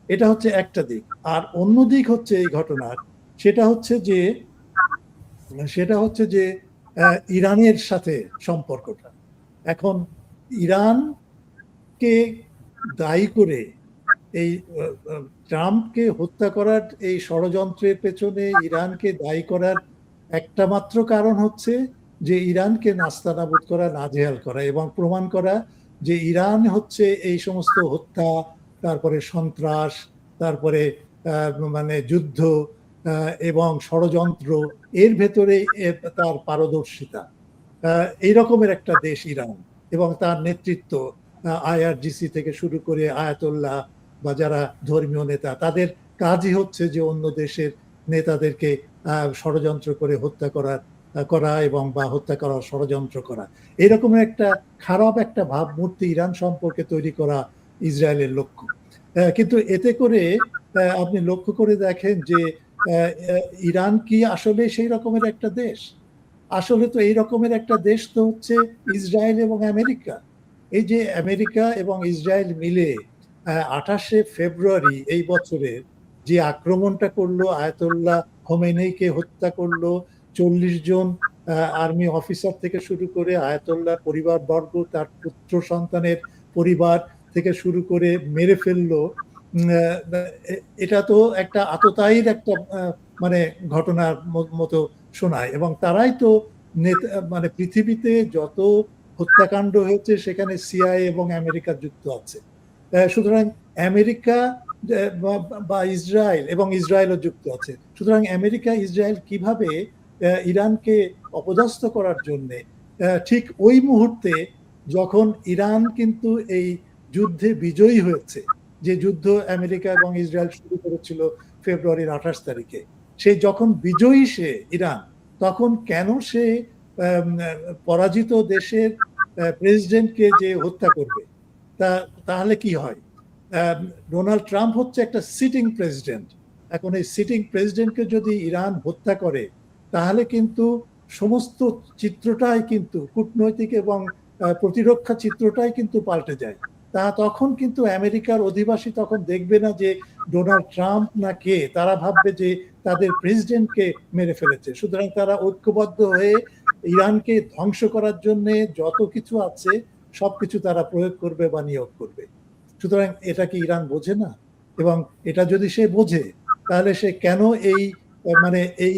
এটা হচ্ছে একটা দিক। আর অন্য দিক হচ্ছে এই ঘটনার, সেটা হচ্ছে যে ইরানের সাথে সম্পর্কটা। এখন ইরানকে দায়ী করে এই ট্রাম্পকে হত্যা করার এই ষড়যন্ত্রের পেছনে ইরানকে দায়ী করার একটা মাত্র কারণ হচ্ছে যে ইরানকে নাস্তানাবুদ করা, নাজেহাল করা, এবং প্রমাণ করা যে ইরান হচ্ছে এই সমস্ত হত্যা, তারপরে সন্ত্রাস, তারপরে মানে যুদ্ধ এবং ষড়যন্ত্র, এর ভেতরে তার পারদর্শিতা। এই রকমের একটা দেশ ইরান, এবং তার নেতৃত্ব আইআরজিসি থেকে শুরু করে আয়াতুল্লাহ বা যারা ধর্মীয় নেতা, তাদের কাজই হচ্ছে যে অন্য দেশের নেতাদেরকে ষড়যন্ত্র করে করা এবং বা হত্যা করার ষড়যন্ত্র করা। এরকম একটা খারাপ একটা ভাবমূর্তি ইরান সম্পর্কে তৈরি করা ইসরায়েলের লক্ষ্য। কিন্তু এতে করে আপনি লক্ষ্য করে দেখেন যে ইরান কি আসলে সেই রকমের একটা দেশ? আসলে তো এই রকমের একটা দেশ তো হচ্ছে ইসরায়েল এবং আমেরিকা। এই যে আমেরিকা এবং ইসরায়েল মিলে 28শে ফেব্রুয়ারি এই বছরের যে আক্রমণটা করলো, আয়াতুল্লাহ খোমেনিকে হত্যা করলো, 40 জন আর্মি অফিসার থেকে শুরু করে আয়াতুল্লাহ পরিবারবর্গ, তার পুত্র সন্তানের পরিবার থেকে শুরু করে মেরে ফেললো। এটা তো একটা আততায়ীর একটা মানে ঘটনার মতো শোনায়, এবং তারাই তো মানে পৃথিবীতে যত হত্যাকাণ্ড হয়েছে সেখানে সিআইএ এবং আমেরিকা যুক্ত আছে। সুতরাং আমেরিকা বা ইসরায়েল, এবং ইসরায়েলও যুক্ত আছে। সুতরাং আমেরিকা ইসরায়েল কিভাবে ইরানকে অপদস্থ করার জন্য ঠিক ওই মুহূর্তে যখন ইরান কিন্তু এই যুদ্ধে বিজয়ী হয়েছে, যে যুদ্ধ আমেরিকা এবং ইসরায়েল শুরু করেছিল ফেব্রুয়ারির 28 তারিখে, সেই যখন বিজয়ী সে ইরান, তখন কেন সে পরাজিত দেশের প্রেসিডেন্টকে যে হত্যা করবে? তাহলে কি হয়? ডোনাল্ড ট্রাম্প হচ্ছে একটা সিটিং প্রেসিডেন্ট। এখন এই সিটিং প্রেসিডেন্টকে যদি ইরান হত্যা করে, তাহলে কিন্তু সমস্ত চিত্রটাই কিন্তু, কূটনৈতিক এবং প্রতিরক্ষা চিত্রটাই কিন্তু পাল্টে যায়। তখন কিন্তু আমেরিকার অধিবাসী তখন দেখবে না যে ডোনাল্ড ট্রাম্প না কে, তারা ভাববে যে তাদের প্রেসিডেন্টকে মেরে ফেলেছে। সুতরাং তারা ঐক্যবদ্ধ হয়ে ইরানকে ধ্বংস করার জন্য যত কিছু আছে সবকিছু তারা প্রয়োগ করবে বা নিয়োগ করবে। সুতরাং এটা কি ইরান বোঝে না? এবং এটা যদি সে বোঝে তাহলে সে কেন এই এই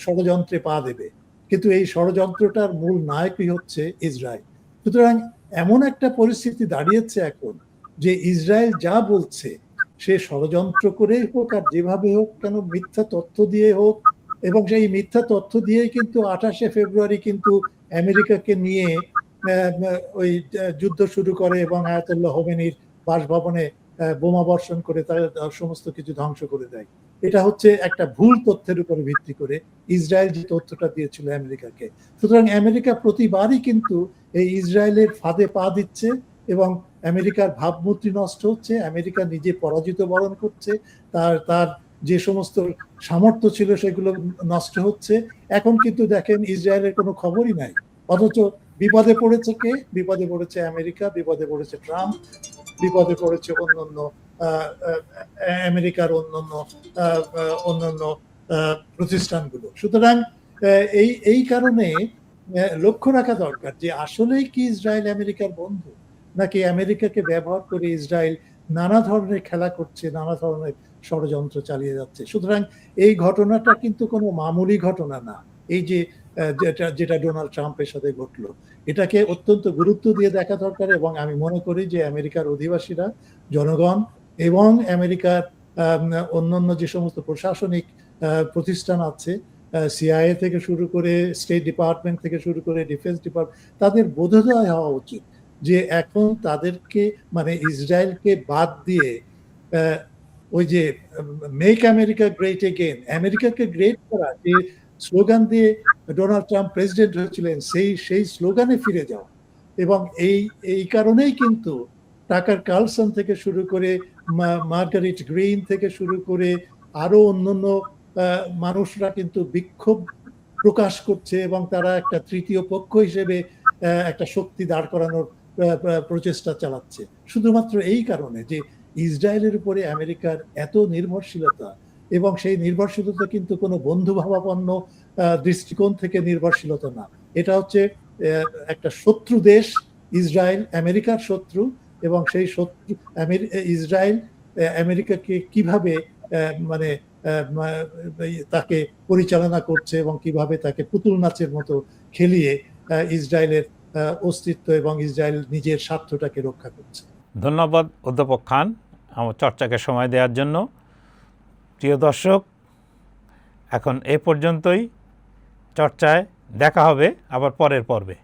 ষড়যন্ত্রে পা দেবে? কিন্তু এই ষড়যন্ত্রটার মূল নায়কই হচ্ছে ইসরায়েল। সুতরাং এমন একটা পরিস্থিতি দাঁড়িয়েছে এখন যে ইসরায়েল যা বলছে সে ষড়যন্ত্র করেই হোক আর যেভাবে হোক কেন, মিথ্যা তথ্য দিয়ে হোক, এবং সেই মিথ্যা তথ্য দিয়েই কিন্তু 28শে ফেব্রুয়ারি কিন্তু আমেরিকাকে নিয়ে ওই যুদ্ধ শুরু করে এবং আয়াতুল্লাহ হোমেনির বাসভবনে বোমা বর্ষণ করে তার সমস্ত কিছু ধ্বংস করে দেয়। এটা হচ্ছে একটা ভুল তথ্যের উপরে ভিত্তি করে ইসরায়েল যে তথ্যটা দিয়েছিল আমেরিকাকে। সুতরাং আমেরিকা প্রতিবারই কিন্তু এই ইসরায়েলের ফাঁদে পা দিচ্ছে এবং আমেরিকার ভাবমূর্তি নষ্ট হচ্ছে, আমেরিকা নিজে পরাজিত বরণ করছে, তার যে সমস্ত সামর্থ্য ছিল সেগুলো নষ্ট হচ্ছে। এখন কিন্তু দেখেন ইসরায়েলের কোনো খবরই নাই, অথচ বিপদে পড়েছে কে? বিপদে পড়েছে আমেরিকা, বিপদে পড়েছে ট্রাম্প, বিপদে পড়েছে অন্যান্য আমেরিকার অন্যান্য প্রতিষ্ঠানগুলো। সুতরাং এই কারণে লক্ষ্য রাখা দরকার যে আসলেই কি ইসরায়েল আমেরিকার বন্ধু, নাকি আমেরিকাকে ব্যবহার করে ইসরায়েল নানা ধরনের খেলা করছে, নানা ধরনের ষড়যন্ত্র চালিয়ে যাচ্ছে। সুতরাং এই ঘটনাটা কিন্তু কোনো মামুলি ঘটনা না। এই যে যেটা ডোনাল্ড ট্রাম্পের সাথে ঘটলো, এটাকে অত্যন্ত গুরুত্ব দিয়ে দেখা দরকার। এবং আমি মনে করি যে আমেরিকার অধিবাসীরা, জনগণ এবং আমেরিকার অন্যান্য যে সমস্ত প্রশাসনিক প্রতিষ্ঠান আছে, সিআইএ থেকে শুরু করে স্টেট ডিপার্টমেন্ট থেকে শুরু করে ডিফেন্স ডিপার্টমেন্ট, তাদের বোধোদয় হওয়া উচিত যে এখন তাদেরকে ইসরায়েলকে বাদ দিয়ে ওই যে মেক আমেরিকা গ্রেট এগেন, আমেরিকাকে গ্রেট করা যে স্লোগান দিয়ে ডোনাল্ড ট্রাম্প প্রেসিডেন্ট হয়েছিলেন, সেই স্লোগানে ফিরে যাওয়া। এবং এই কারণেই কিন্তু টাকার কার্লসন থেকে শুরু করে মার্গারেট গ্রিন থেকে শুরু করে আরো অন্যান্য মানুষরা কিন্তু বিক্ষোভ প্রকাশ করছে এবং তারা একটা তৃতীয় পক্ষ হিসেবে একটা শক্তি দাঁড় করানোর প্রচেষ্টা চালাচ্ছে, শুধুমাত্র এই কারণে যে ইসরায়েলের উপরে আমেরিকার এত নির্ভরশীলতা। এবং সেই নির্ভরশীলতা কিন্তু কোনো বন্ধুভাবাপন্ন দৃষ্টিকোণ থেকে নির্ভরশীলতা না, এটা হচ্ছে একটা শত্রু দেশ ইসরায়েল, আমেরিকার শত্রু। এবং সেই শত্রু ইসরায়েল আমেরিকাকে কিভাবে তাকে পরিচালনা করছে এবং কিভাবে তাকে পুতুল নাচের মতো খেলিয়ে ইসরায়েলের অস্তিত্ব এবং ইসরায়েল নিজের স্বার্থটাকে রক্ষা করছে। ধন্যবাদ অধ্যাপক খান আমার চর্চাকে সময় দেওয়ার জন্য। প্রিয় দর্শক, এখন এ পর্যন্তই। চর্চায় দেখা হবে আবার পরের পর্বে।